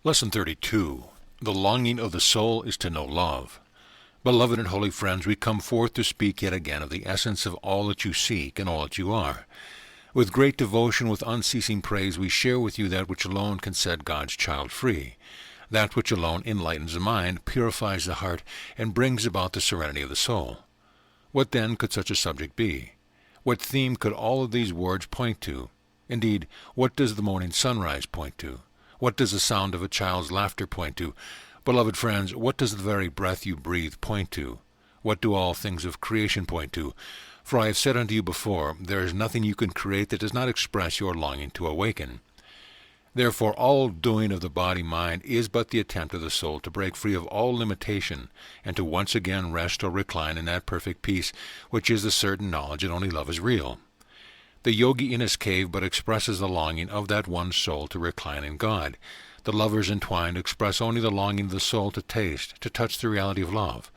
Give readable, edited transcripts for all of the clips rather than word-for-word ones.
Lesson 32. The longing of the soul is to know love. Beloved and holy friends, we come forth to speak yet again of the essence of all that you seek and all that you are. With great devotion, with unceasing praise, we share with you that which alone can set God's child free, that which alone enlightens the mind, purifies the heart, and brings about the serenity of the soul. What then could such a subject be? What theme could all of these words point to? Indeed, what does the morning sunrise point to? What does the sound of a child's laughter point to? Beloved friends, what does the very breath you breathe point to? What do all things of creation point to? For I have said unto you before, there is nothing you can create that does not express your longing to awaken. Therefore all doing of the body-mind is but the attempt of the soul to break free of all limitation, and to once again rest or recline in that perfect peace which is the certain knowledge that only love is real. The yogi in his cave but expresses the longing of that one soul to recline in God. The lovers entwined express only the longing of the soul to taste, to touch the reality of love.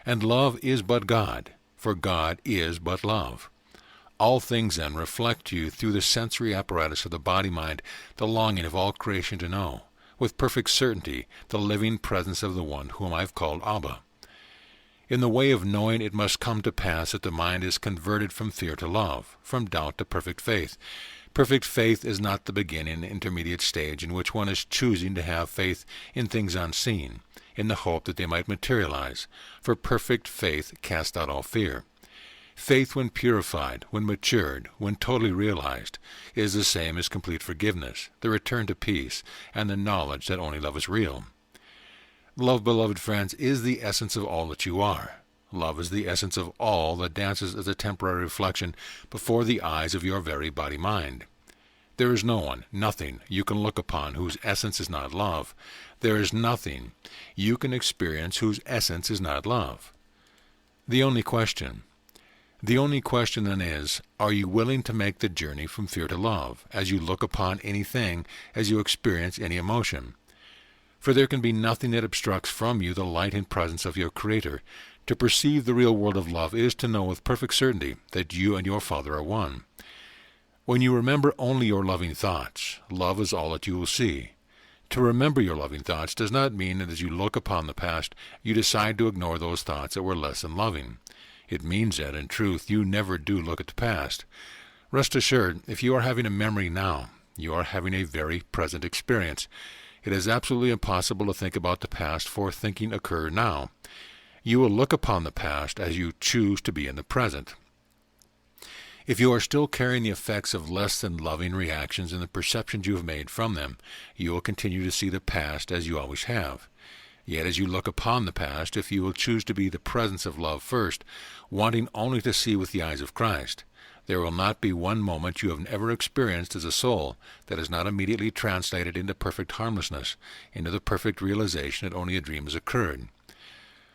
And love is but God, for God is but love. All things then reflect to you through the sensory apparatus of the body-mind the longing of all creation to know, with perfect certainty, the living presence of the one whom I have called Abba. In the way of knowing it must come to pass that the mind is converted from fear to love, from doubt to perfect faith. Perfect faith is not the beginning, intermediate stage in which one is choosing to have faith in things unseen, in the hope that they might materialize, for perfect faith casts out all fear. Faith, when purified, when matured, when totally realized, is the same as complete forgiveness, the return to peace, and the knowledge that only love is real. Love, beloved friends, is the essence of all that you are. Love is the essence of all that dances as a temporary reflection before the eyes of your very body-mind. There is no one, nothing, you can look upon whose essence is not love. There is nothing you can experience whose essence is not love. The only question then is, are you willing to make the journey from fear to love, as you look upon anything, as you experience any emotion? For there can be nothing that obstructs from you the light and presence of your Creator. To perceive the real world of love is to know with perfect certainty that you and your Father are one. When you remember only your loving thoughts, love is all that you will see. To remember your loving thoughts does not mean that as you look upon the past, you decide to ignore those thoughts that were less than loving. It means that, in truth, you never do look at the past. Rest assured, if you are having a memory now, you are having a very present experience. It is absolutely impossible to think about the past, for thinking occurs now. You will look upon the past as you choose to be in the present. If you are still carrying the effects of less than loving reactions and the perceptions you have made from them, you will continue to see the past as you always have. Yet as you look upon the past, if you will choose to be the presence of love first, wanting only to see with the eyes of Christ, there will not be one moment you have ever experienced as a soul that is not immediately translated into perfect harmlessness, into the perfect realization that only a dream has occurred.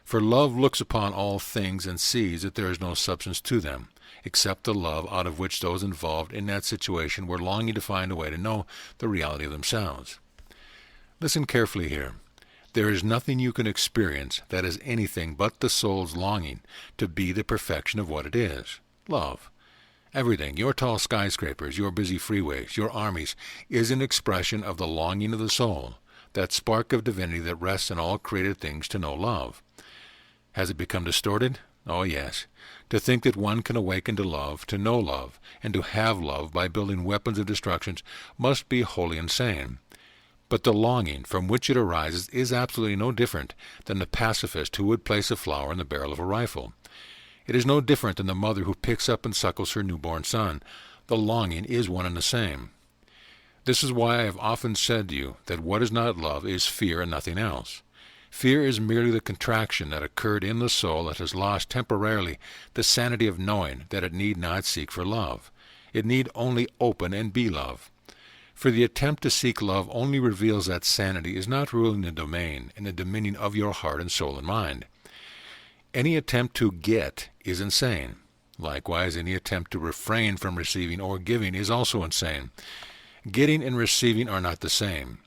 For love looks upon all things and sees that there is no substance to them, except the love out of which those involved in that situation were longing to find a way to know the reality of themselves. Listen carefully here. There is nothing you can experience that is anything but the soul's longing to be the perfection of what it is, love. Everything, your tall skyscrapers, your busy freeways, your armies, is an expression of the longing of the soul, that spark of divinity that rests in all created things to know love. Has it become distorted? Oh yes. To think that one can awaken to love, to know love, and to have love by building weapons of destruction must be wholly insane. But the longing from which it arises is absolutely no different than the pacifist who would place a flower in the barrel of a rifle. It is no different than the mother who picks up and suckles her newborn son. The longing is one and the same. This is why I have often said to you that what is not love is fear and nothing else. Fear is merely the contraction that occurred in the soul that has lost temporarily the sanity of knowing that it need not seek for love. It need only open and be love. For the attempt to seek love only reveals that sanity is not ruling the domain and the dominion of your heart and soul and mind. Any attempt to get is insane. Likewise, any attempt to refrain from receiving or giving is also insane. Getting and receiving are not the same.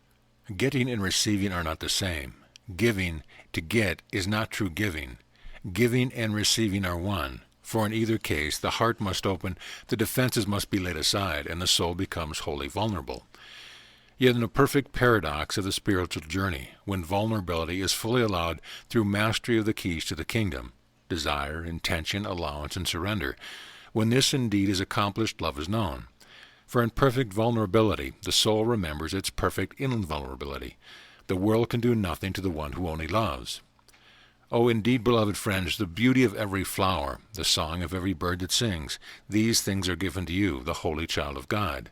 Getting and receiving are not the same. Giving to get is not true giving. Giving and receiving are one, for in either case the heart must open, the defenses must be laid aside, and the soul becomes wholly vulnerable. Yet in a perfect paradox of the spiritual journey, when vulnerability is fully allowed through mastery of the keys to the kingdom, desire, intention, allowance, and surrender, when this indeed is accomplished, love is known. For in perfect vulnerability, the soul remembers its perfect invulnerability. The world can do nothing to the one who only loves. Oh, indeed, beloved friends, the beauty of every flower, the song of every bird that sings, these things are given to you, the holy child of God.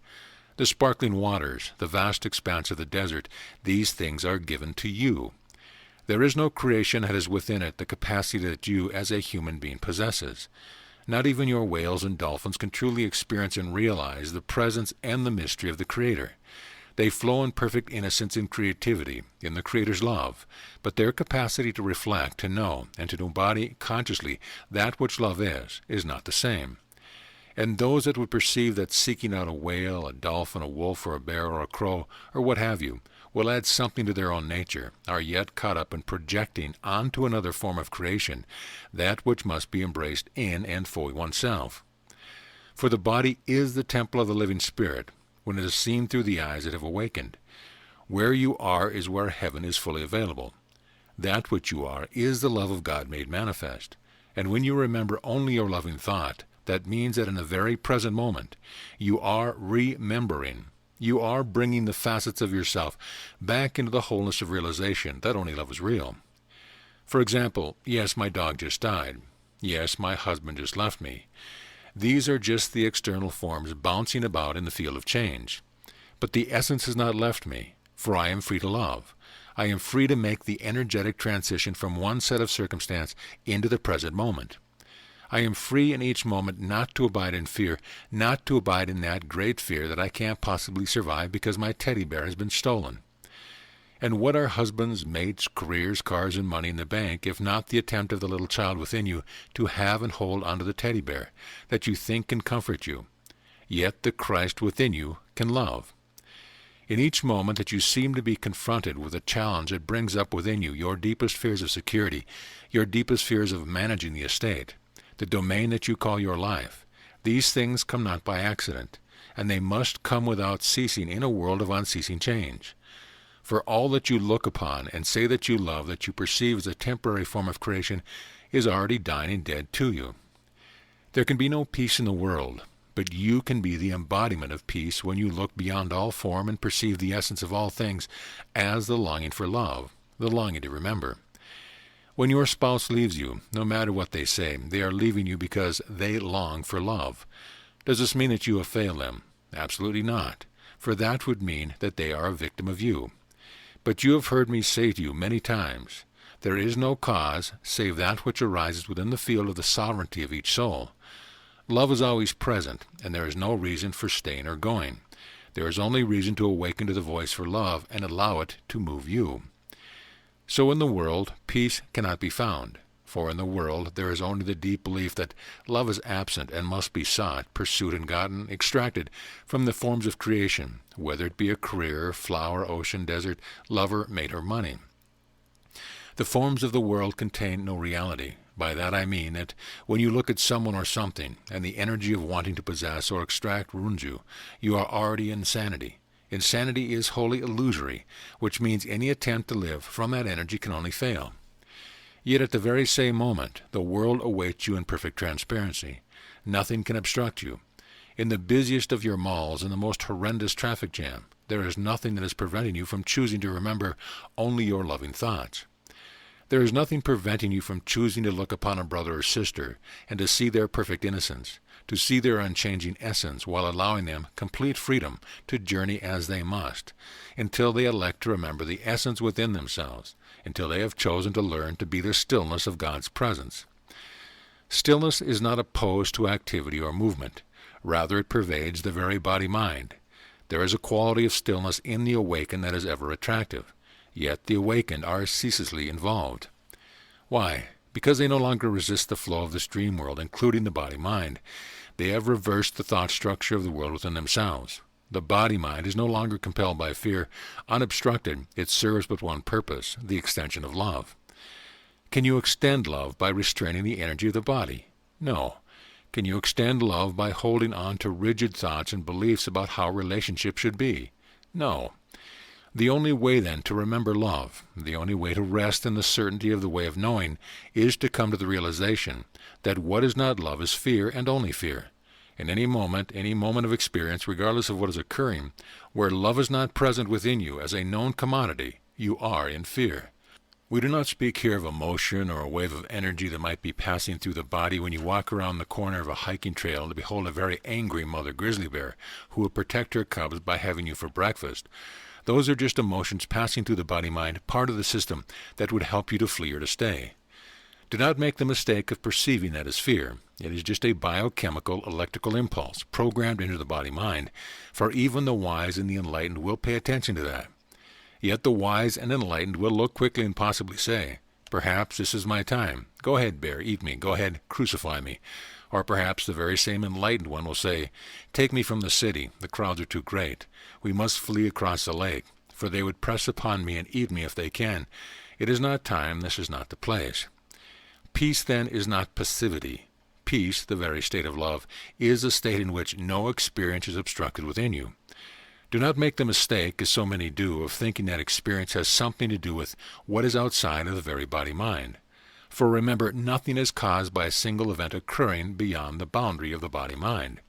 The sparkling waters, the vast expanse of the desert, these things are given to you. There is no creation that has within it the capacity that you as a human being possesses. Not even your whales and dolphins can truly experience and realize the presence and the mystery of the Creator. They flow in perfect innocence and creativity, in the Creator's love, but their capacity to reflect, to know, and to embody consciously that which love is not the same. And those that would perceive that seeking out a whale, a dolphin, a wolf, or a bear, or a crow, or what have you, will add something to their own nature, are yet caught up in projecting onto another form of creation that which must be embraced in and for oneself. For the body is the temple of the living Spirit, when it is seen through the eyes that have awakened. Where you are is where heaven is fully available. That which you are is the love of God made manifest. And when you remember only your loving thought, that means that in the very present moment, you are remembering. You are bringing the facets of yourself back into the wholeness of realization that only love is real. For example, yes, my dog just died. Yes, my husband just left me. These are just the external forms bouncing about in the field of change. But the essence has not left me, for I am free to love. I am free to make the energetic transition from one set of circumstance into the present moment. I am free in each moment not to abide in fear, not to abide in that great fear that I can't possibly survive because my teddy bear has been stolen. And what are husbands, mates, careers, cars, and money in the bank, if not the attempt of the little child within you to have and hold onto the teddy bear, that you think can comfort you? Yet the Christ within you can love. In each moment that you seem to be confronted with a challenge that brings up within you your deepest fears of security, your deepest fears of managing the estate, the domain that you call your life, these things come not by accident, and they must come without ceasing in a world of unceasing change. For all that you look upon and say that you love, that you perceive as a temporary form of creation, is already dying and dead to you. There can be no peace in the world, but you can be the embodiment of peace when you look beyond all form and perceive the essence of all things as the longing for love, the longing to remember. When your spouse leaves you, no matter what they say, they are leaving you because they long for love. Does this mean that you have failed them? Absolutely not, for that would mean that they are a victim of you. But you have heard me say to you many times, there is no cause save that which arises within the field of the sovereignty of each soul. Love is always present, and there is no reason for staying or going. There is only reason to awaken to the voice for love and allow it to move you. So in the world, peace cannot be found, for in the world there is only the deep belief that love is absent and must be sought, pursued, and gotten, extracted from the forms of creation, whether it be a career, flower, ocean, desert, lover, mate, or money. The forms of the world contain no reality. By that I mean that when you look at someone or something, and the energy of wanting to possess or extract ruins you, you are already in insanity. Insanity is wholly illusory, which means any attempt to live from that energy can only fail. Yet at the very same moment, the world awaits you in perfect transparency. Nothing can obstruct you. In the busiest of your malls, in the most horrendous traffic jam, there is nothing that is preventing you from choosing to remember only your loving thoughts. There is nothing preventing you from choosing to look upon a brother or sister and to see their perfect innocence, to see their unchanging essence while allowing them complete freedom to journey as they must, until they elect to remember the essence within themselves, until they have chosen to learn to be the stillness of God's presence. Stillness is not opposed to activity or movement. Rather, it pervades the very body-mind. There is a quality of stillness in the awakened that is ever attractive. Yet the awakened are ceaselessly involved. Why? Because they no longer resist the flow of the stream world, including the body-mind. They have reversed the thought structure of the world within themselves. The body-mind is no longer compelled by fear. Unobstructed, it serves but one purpose, the extension of love. Can you extend love by restraining the energy of the body? No. Can you extend love by holding on to rigid thoughts and beliefs about how relationships should be? No. The only way, then, to remember love, the only way to rest in the certainty of the way of knowing, is to come to the realization that what is not love is fear, and only fear. In any moment of experience, regardless of what is occurring, where love is not present within you as a known commodity, you are in fear. We do not speak here of a motion or a wave of energy that might be passing through the body when you walk around the corner of a hiking trail to behold a very angry mother grizzly bear who will protect her cubs by having you for breakfast. Those are just emotions passing through the body-mind, part of the system that would help you to flee or to stay. Do not make the mistake of perceiving that as fear. It is just a biochemical electrical impulse programmed into the body-mind, for even the wise and the enlightened will pay attention to that. Yet the wise and enlightened will look quickly and possibly say, "Perhaps this is my time. Go ahead, bear, eat me. Go ahead, crucify me." Or perhaps the very same enlightened one will say, "Take me from the city. The crowds are too great. We must flee across the lake, for they would press upon me and eat me if they can. It is not time. This is not the place." Peace, then, is not passivity. Peace, the very state of love, is a state in which no experience is obstructed within you. Do not make the mistake, as so many do, of thinking that experience has something to do with what is outside of the very body-mind. For remember, nothing is caused by a single event occurring beyond the boundary of the body-mind.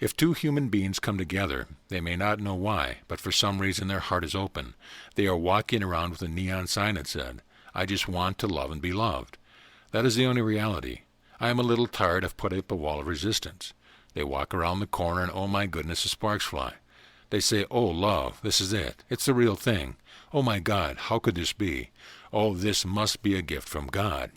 If two human beings come together, they may not know why, but for some reason their heart is open. They are walking around with a neon sign that said, "I just want to love and be loved." That is the only reality. I am a little tired of putting up a wall of resistance. They walk around the corner and, oh my goodness, the sparks fly. They say, "Oh, love, this is it. It's the real thing. Oh my God, how could this be? Oh, this must be a gift from God."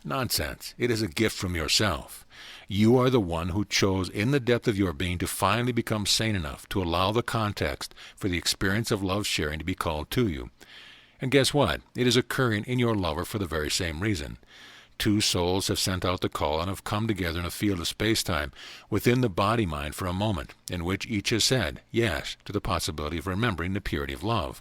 Nonsense. It is a gift from yourself. You are the one who chose in the depth of your being to finally become sane enough to allow the context for the experience of love sharing to be called to you. And guess what? It is occurring in your lover for the very same reason. Two souls have sent out the call and have come together in a field of space-time within the body-mind for a moment, in which each has said yes to the possibility of remembering the purity of love.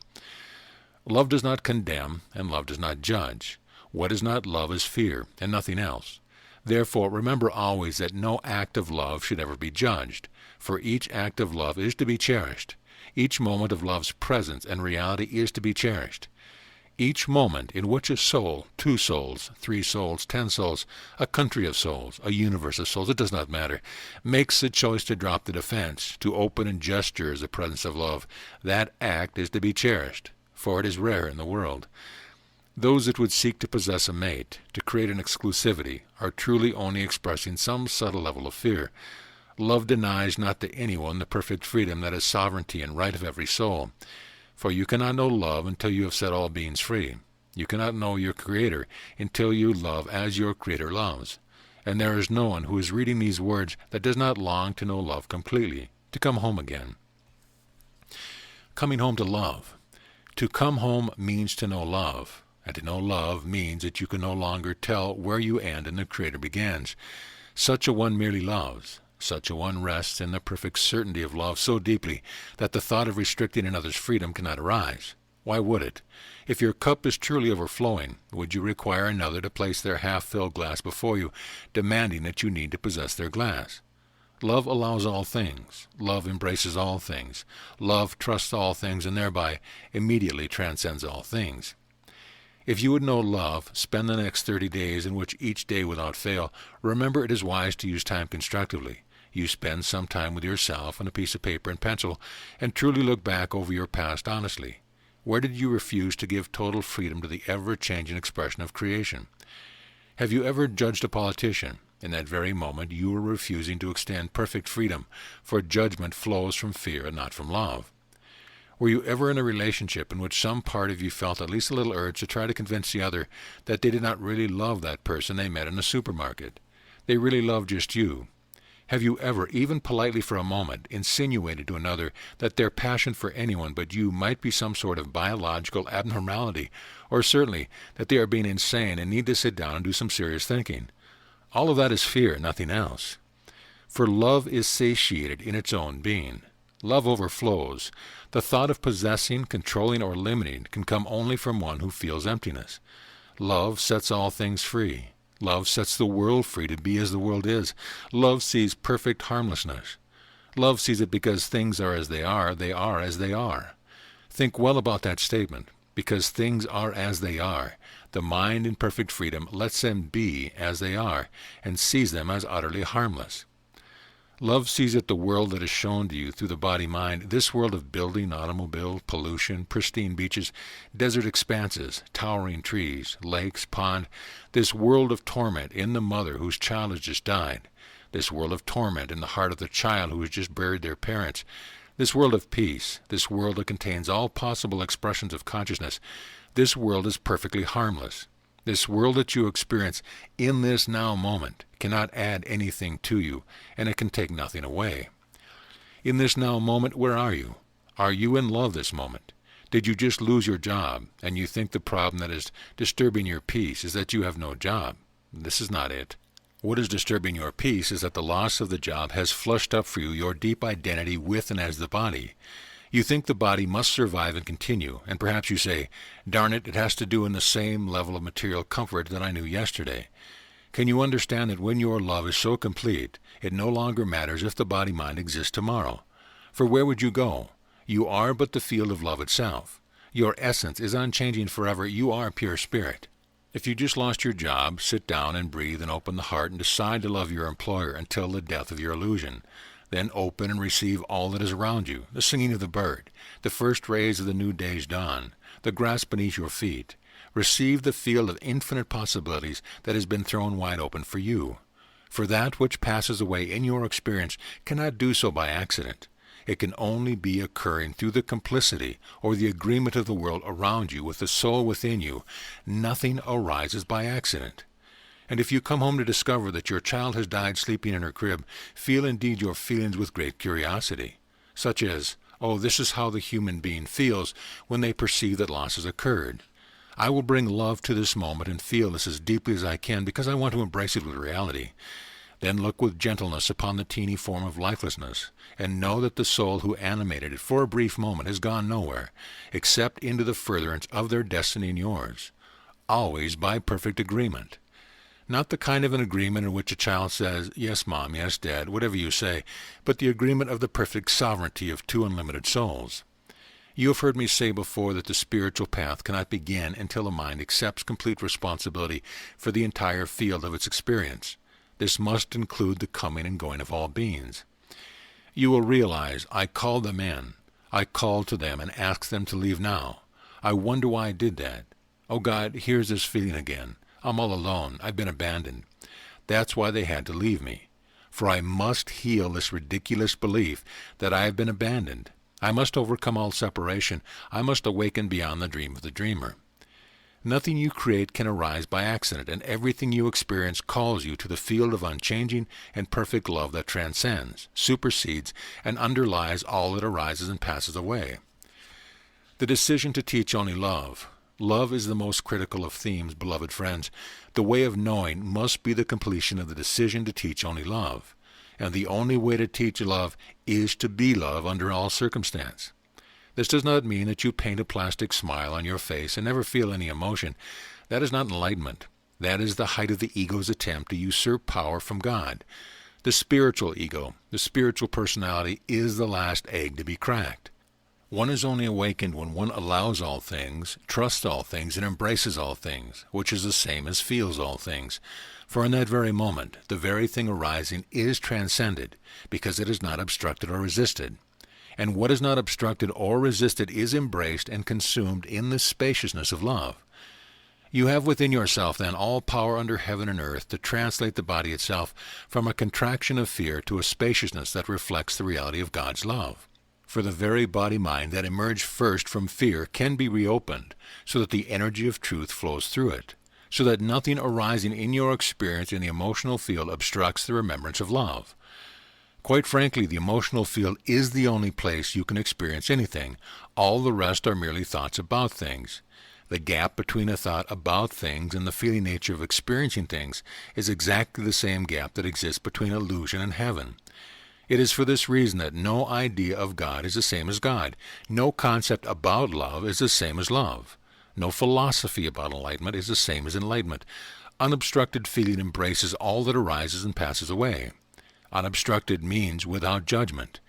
Love does not condemn, and love does not judge. What is not love is fear, and nothing else. Therefore, remember always that no act of love should ever be judged, for each act of love is to be cherished. Each moment of love's presence and reality is to be cherished. Each moment in which a soul, 2 souls, 3 souls, 10 souls, a country of souls, a universe of souls, it does not matter, makes the choice to drop the defense, to open and gesture as the presence of love, that act is to be cherished, for it is rare in the world. Those that would seek to possess a mate, to create an exclusivity, are truly only expressing some subtle level of fear. Love denies not to anyone the perfect freedom that is sovereignty and right of every soul. For you cannot know love until you have set all beings free. You cannot know your Creator until you love as your Creator loves. And there is no one who is reading these words that does not long to know love completely, to come home again. Coming home to love. To come home means to know love, and to know love means that you can no longer tell where you end and the Creator begins. Such a one merely loves. Such a one rests in the perfect certainty of love so deeply that the thought of restricting another's freedom cannot arise. Why would it? If your cup is truly overflowing, would you require another to place their half-filled glass before you, demanding that you need to possess their glass? Love allows all things. Love embraces all things. Love trusts all things and thereby immediately transcends all things. If you would know love, spend the next 30 days in which each day without fail, remember it is wise to use time constructively. You spend some time with yourself and a piece of paper and pencil, and truly look back over your past honestly. Where did you refuse to give total freedom to the ever-changing expression of creation? Have you ever judged a politician? In that very moment you were refusing to extend perfect freedom, for judgment flows from fear and not from love. Were you ever in a relationship in which some part of you felt at least a little urge to try to convince the other that they did not really love that person they met in a supermarket? They really loved just you. Have you ever, even politely for a moment, insinuated to another that their passion for anyone but you might be some sort of biological abnormality, or certainly that they are being insane and need to sit down and do some serious thinking? All of that is fear, nothing else. For love is satiated in its own being. Love overflows. The thought of possessing, controlling, or limiting can come only from one who feels emptiness. Love sets all things free. Love sets the world free to be as the world is. Love sees perfect harmlessness. Love sees it because things are as they are as they are. Think well about that statement, because things are as they are. The mind in perfect freedom lets them be as they are, and sees them as utterly harmless. Love sees that the world that is shown to you through the body-mind, this world of building, automobile, pollution, pristine beaches, desert expanses, towering trees, lakes, pond, this world of torment in the mother whose child has just died, this world of torment in the heart of the child who has just buried their parents, this world of peace, this world that contains all possible expressions of consciousness, this world is perfectly harmless. This world that you experience in this now moment cannot add anything to you, and it can take nothing away. In this now moment, where are you? Are you in love this moment? Did you just lose your job, and you think the problem that is disturbing your peace is that you have no job? This is not it. What is disturbing your peace is that the loss of the job has flushed up for you your deep identity with and as the body. You think the body must survive and continue, and perhaps you say, darn it, it has to do in the same level of material comfort that I knew yesterday. Can you understand that when your love is so complete, it no longer matters if the body-mind exists tomorrow? For where would you go? You are but the field of love itself. Your essence is unchanging forever. You are pure spirit. If you just lost your job, sit down and breathe and open the heart and decide to love your employer until the death of your illusion. Then open and receive all that is around you, the singing of the bird, the first rays of the new day's dawn, the grass beneath your feet. Receive the field of infinite possibilities that has been thrown wide open for you. For that which passes away in your experience cannot do so by accident. It can only be occurring through the complicity or the agreement of the world around you with the soul within you. Nothing arises by accident. And if you come home to discover that your child has died sleeping in her crib, feel indeed your feelings with great curiosity, such as, oh, this is how the human being feels when they perceive that loss has occurred. I will bring love to this moment and feel this as deeply as I can because I want to embrace it with reality. Then look with gentleness upon the teeny form of lifelessness, and know that the soul who animated it for a brief moment has gone nowhere, except into the furtherance of their destiny and yours, always by perfect agreement. Not the kind of an agreement in which a child says, yes, Mom, yes, Dad, whatever you say, but the agreement of the perfect sovereignty of two unlimited souls. You have heard me say before that the spiritual path cannot begin until the mind accepts complete responsibility for the entire field of its experience. This must include the coming and going of all beings. You will realize, I called them in. I called to them and asked them to leave now. I wonder why I did that. Oh God, here's this feeling again. I'm all alone. I've been abandoned. That's why they had to leave me. For I must heal this ridiculous belief that I have been abandoned. I must overcome all separation. I must awaken beyond the dream of the dreamer. Nothing you create can arise by accident, and everything you experience calls you to the field of unchanging and perfect love that transcends, supersedes, and underlies all that arises and passes away. The decision to teach only love. Love is the most critical of themes, beloved friends. The way of knowing must be the completion of the decision to teach only love. And the only way to teach love is to be love under all circumstance. This does not mean that you paint a plastic smile on your face and never feel any emotion. That is not enlightenment. That is the height of the ego's attempt to usurp power from God. The spiritual ego, the spiritual personality, is the last egg to be cracked. One is only awakened when one allows all things, trusts all things, and embraces all things, which is the same as feels all things. For in that very moment, the very thing arising is transcended, because it is not obstructed or resisted. And what is not obstructed or resisted is embraced and consumed in the spaciousness of love. You have within yourself, then, all power under heaven and earth to translate the body itself from a contraction of fear to a spaciousness that reflects the reality of God's love. For the very body-mind that emerged first from fear can be reopened, so that the energy of truth flows through it, so that nothing arising in your experience in the emotional field obstructs the remembrance of love. Quite frankly, the emotional field is the only place you can experience anything. All the rest are merely thoughts about things. The gap between a thought about things and the feeling nature of experiencing things is exactly the same gap that exists between illusion and heaven. It is for this reason that no idea of God is the same as God. No concept about love is the same as love. No philosophy about enlightenment is the same as enlightenment. Unobstructed feeling embraces all that arises and passes away. Unobstructed means without judgment.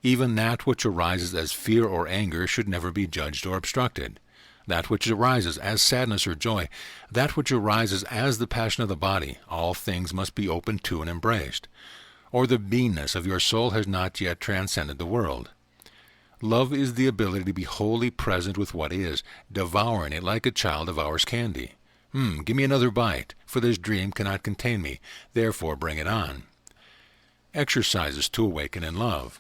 Even that which arises as fear or anger should never be judged or obstructed. That which arises as sadness or joy, that which arises as the passion of the body, all things must be opened to and embraced. Or the beingness of your soul has not yet transcended the world. Love is the ability to be wholly present with what is, devouring it like a child devours candy. Give me another bite, for this dream cannot contain me, therefore bring it on. Exercises to awaken in love.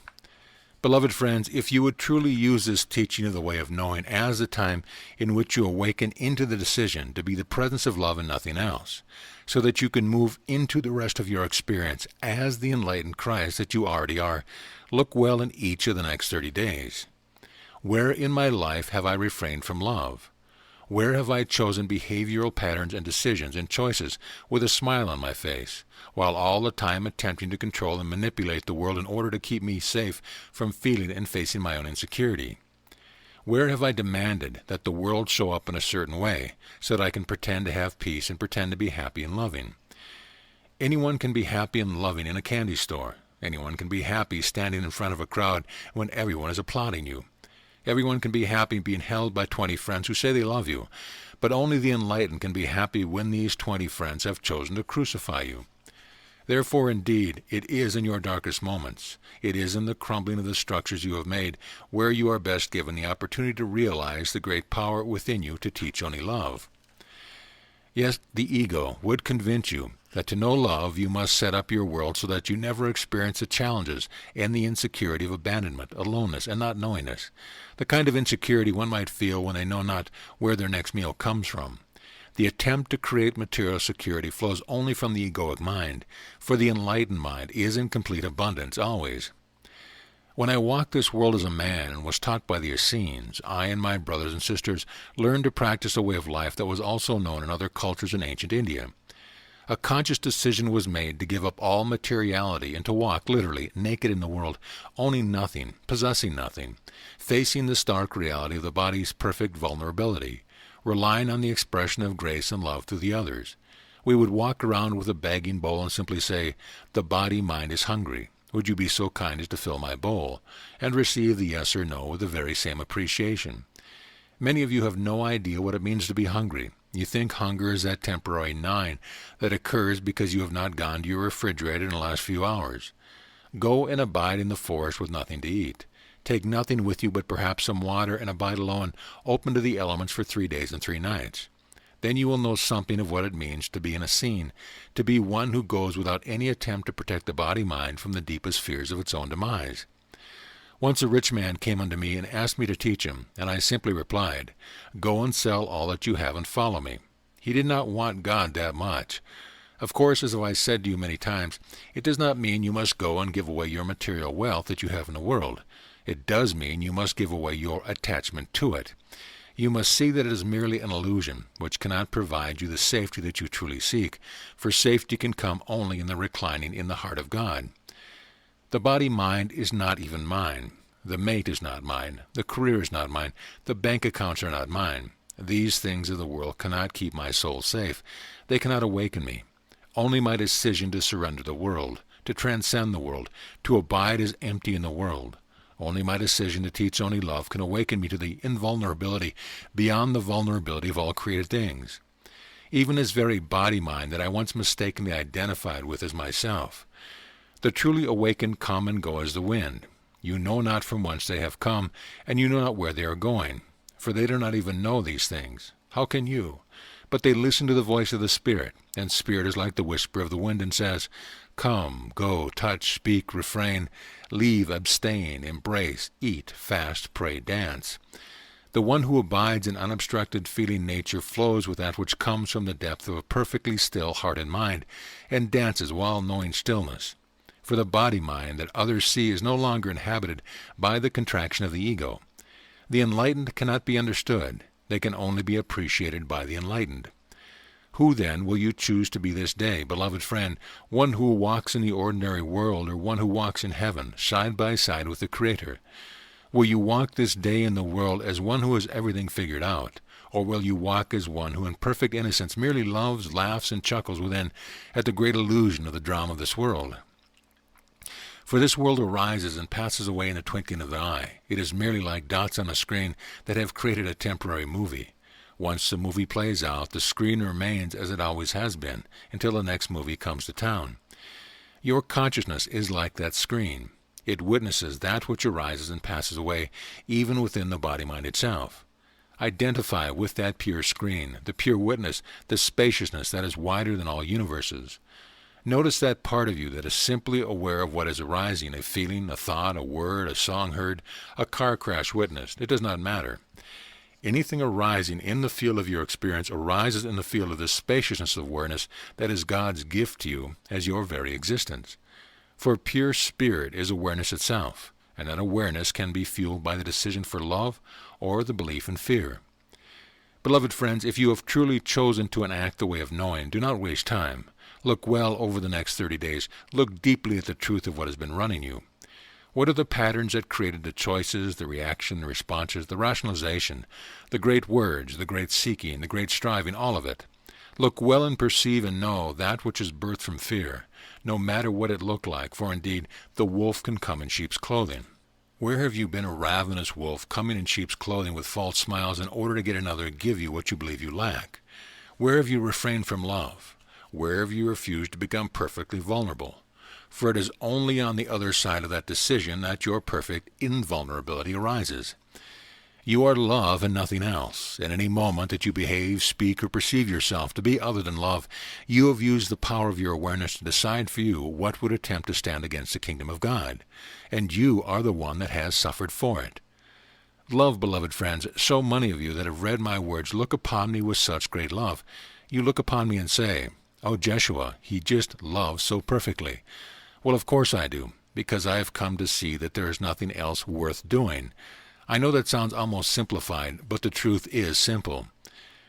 Beloved friends, if you would truly use this teaching of the way of knowing as the time in which you awaken into the decision to be the presence of love and nothing else, so that you can move into the rest of your experience as the enlightened Christ that you already are, look well in each of the next 30 days. Where in my life have I refrained from love? Where have I chosen behavioral patterns and decisions and choices with a smile on my face, while all the time attempting to control and manipulate the world in order to keep me safe from feeling and facing my own insecurity? Where have I demanded that the world show up in a certain way, so that I can pretend to have peace and pretend to be happy and loving? Anyone can be happy and loving in a candy store. Anyone can be happy standing in front of a crowd when everyone is applauding you. Everyone can be happy being held by 20 friends who say they love you, but only the enlightened can be happy when these 20 friends have chosen to crucify you. Therefore, indeed, it is in your darkest moments, it is in the crumbling of the structures you have made, where you are best given the opportunity to realize the great power within you to teach only love. Yes, the ego would convince you that to know love you must set up your world so that you never experience the challenges and the insecurity of abandonment, aloneness, and not knowingness, the kind of insecurity one might feel when they know not where their next meal comes from. The attempt to create material security flows only from the egoic mind, for the enlightened mind is in complete abundance always. When I walked this world as a man and was taught by the Essenes, I and my brothers and sisters learned to practice a way of life that was also known in other cultures in ancient India. A conscious decision was made to give up all materiality and to walk literally naked in the world, owning nothing, possessing nothing, facing the stark reality of the body's perfect vulnerability, relying on the expression of grace and love through the others. We would walk around with a begging bowl and simply say, "The body-mind is hungry. Would you be so kind as to fill my bowl?" and receive the yes or no with the very same appreciation. Many of you have no idea what it means to be hungry. You think hunger is that temporary gnawing that occurs because you have not gone to your refrigerator in the last few hours. Go and abide in the forest with nothing to eat. Take nothing with you but perhaps some water, and abide alone, open to the elements for 3 days and 3 nights. Then you will know something of what it means to be an Essene, to be one who goes without any attempt to protect the body-mind from the deepest fears of its own demise. Once a rich man came unto me and asked me to teach him, and I simply replied, "Go and sell all that you have and follow me." He did not want God that much. Of course, as I said to you many times, it does not mean you must go and give away your material wealth that you have in the world. It does mean you must give away your attachment to it. You must see that it is merely an illusion, which cannot provide you the safety that you truly seek, for safety can come only in the reclining in the heart of God. The body-mind is not even mine. The mate is not mine. The career is not mine. The bank accounts are not mine. These things of the world cannot keep my soul safe. They cannot awaken me. Only my decision to surrender the world, to transcend the world, to abide as empty in the world. Only my decision to teach only love can awaken me to the invulnerability beyond the vulnerability of all created things. Even this very body-mind that I once mistakenly identified with as myself. The truly awakened come and go as the wind. You know not from whence they have come, and you know not where they are going. For they do not even know these things. How can you? But they listen to the voice of the Spirit, and Spirit is like the whisper of the wind and says, "Come, go, touch, speak, refrain, leave, abstain, embrace, eat, fast, pray, dance." The one who abides in unobstructed feeling nature flows with that which comes from the depth of a perfectly still heart and mind, and dances while knowing stillness. For the body-mind that others see is no longer inhabited by the contraction of the ego. The enlightened cannot be understood. They can only be appreciated by the enlightened. Who, then, will you choose to be this day, beloved friend, one who walks in the ordinary world or one who walks in heaven, side by side with the Creator? Will you walk this day in the world as one who has everything figured out, or will you walk as one who in perfect innocence merely loves, laughs, and chuckles within at the great illusion of the drama of this world? For this world arises and passes away in the twinkling of an eye. It is merely like dots on a screen that have created a temporary movie. Once the movie plays out, the screen remains as it always has been, until the next movie comes to town. Your consciousness is like that screen. It witnesses that which arises and passes away, even within the body-mind itself. Identify with that pure screen, the pure witness, the spaciousness that is wider than all universes. Notice that part of you that is simply aware of what is arising, a feeling, a thought, a word, a song heard, a car crash witnessed. It does not matter. Anything arising in the field of your experience arises in the field of the spaciousness of awareness that is God's gift to you as your very existence. For pure spirit is awareness itself, and that awareness can be fueled by the decision for love or the belief in fear. Beloved friends, if you have truly chosen to enact the way of knowing, do not waste time. Look well over the next 30 days. Look deeply at the truth of what has been running you. What are the patterns that created the choices, the reaction, the responses, the rationalization, the great words, the great seeking, the great striving, all of it? Look well and perceive and know that which is birthed from fear, no matter what it looked like, for indeed the wolf can come in sheep's clothing. Where have you been a ravenous wolf coming in sheep's clothing with false smiles in order to get another to give you what you believe you lack? Where have you refrained from love? Where have you refused to become perfectly vulnerable? For it is only on the other side of that decision that your perfect invulnerability arises. You are love and nothing else. At any moment that you behave, speak, or perceive yourself to be other than love, you have used the power of your awareness to decide for you what would attempt to stand against the kingdom of God, and you are the one that has suffered for it. Love, beloved friends, so many of you that have read my words look upon me with such great love. You look upon me and say, "Oh, Jeshua, he just loves so perfectly." Well, of course I do, because I have come to see that there is nothing else worth doing. I know that sounds almost simplified, but the truth is simple.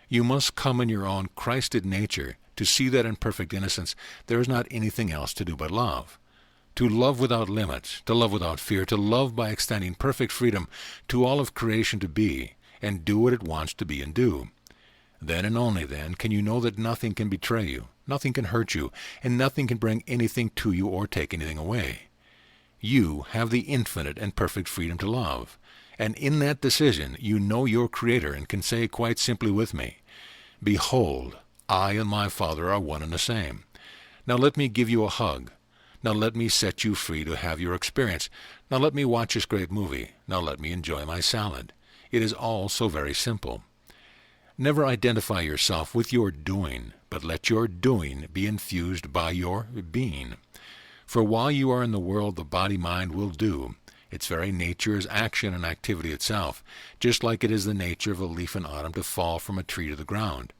You must come in your own Christed nature to see that in perfect innocence there is not anything else to do but love. To love without limits, to love without fear, to love by extending perfect freedom to all of creation to be, and do what it wants to be and do. Then and only then can you know that nothing can betray you, nothing can hurt you, and nothing can bring anything to you or take anything away. You have the infinite and perfect freedom to love, and in that decision you know your Creator and can say quite simply with me, "Behold, I and my Father are one and the same. Now let me give you a hug. Now let me set you free to have your experience. Now let me watch this great movie. Now let me enjoy my salad." It is all so very simple. Never identify yourself with your doing, but let your doing be infused by your being. For while you are in the world, the body-mind will do. Its very nature is action and activity itself, just like it is the nature of a leaf in autumn to fall from a tree to the ground.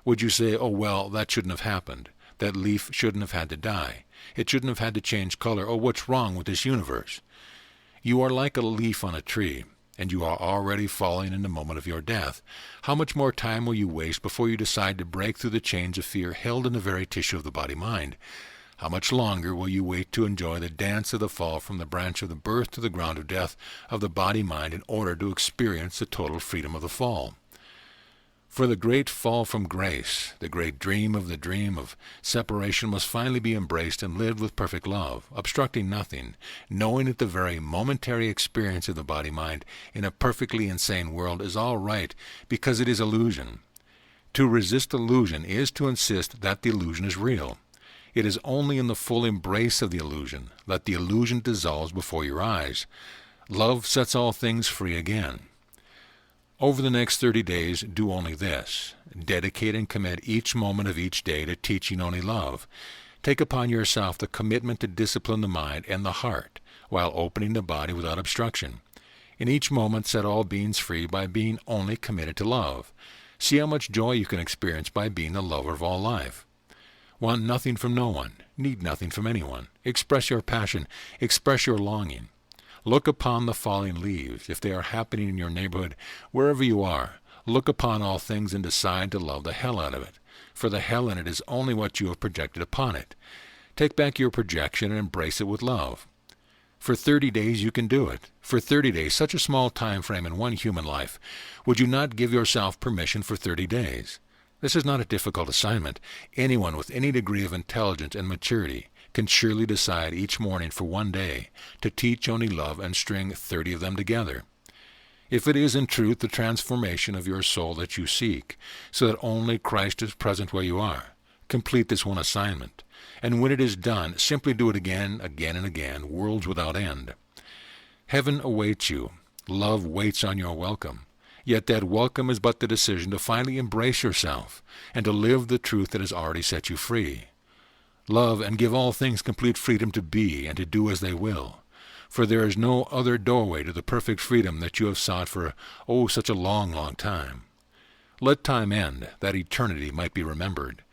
Would you say, "Oh, well, that shouldn't have happened. That leaf shouldn't have had to die. It shouldn't have had to change color. Oh, what's wrong with this universe?" You are like a leaf on a tree, and you are already falling in the moment of your death. How much more time will you waste before you decide to break through the chains of fear held in the very tissue of the body-mind? How much longer will you wait to enjoy the dance of the fall from the branch of the birth to the ground of death of the body-mind in order to experience the total freedom of the fall? For the great fall from grace, the great dream of separation must finally be embraced and lived with perfect love, obstructing nothing, knowing that the very momentary experience of the body-mind in a perfectly insane world is all right because it is illusion. To resist illusion is to insist that the illusion is real. It is only in the full embrace of the illusion that the illusion dissolves before your eyes. Love sets all things free again. Over the next 30 days, do only this. Dedicate and commit each moment of each day to teaching only love. Take upon yourself the commitment to discipline the mind and the heart, while opening the body without obstruction. In each moment, set all beings free by being only committed to love. See how much joy you can experience by being the lover of all life. Want nothing from no one. Need nothing from anyone. Express your passion. Express your longing. Look upon the falling leaves, if they are happening in your neighborhood, wherever you are. Look upon all things and decide to love the hell out of it, for the hell in it is only what you have projected upon it. Take back your projection and embrace it with love. For 30 days you can do it. For 30 days, such a small time frame in one human life. Would you not give yourself permission for 30 days? This is not a difficult assignment. Anyone with any degree of intelligence and maturity can surely decide each morning for one day to teach only love and string 30 of them together. If it is in truth the transformation of your soul that you seek, so that only Christ is present where you are, complete this one assignment, and when it is done, simply do it again, again and again, worlds without end. Heaven awaits you. Love waits on your welcome. Yet that welcome is but the decision to finally embrace yourself and to live the truth that has already set you free. Love and give all things complete freedom to be and to do as they will. For there is no other doorway to the perfect freedom that you have sought for, such a long, long time. Let time end, that eternity might be remembered.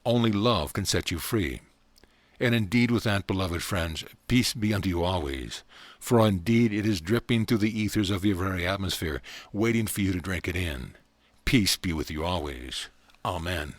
Only love can set you free. And indeed with that, beloved friends, peace be unto you always. For indeed it is dripping through the ethers of your very atmosphere, waiting for you to drink it in. Peace be with you always. Amen.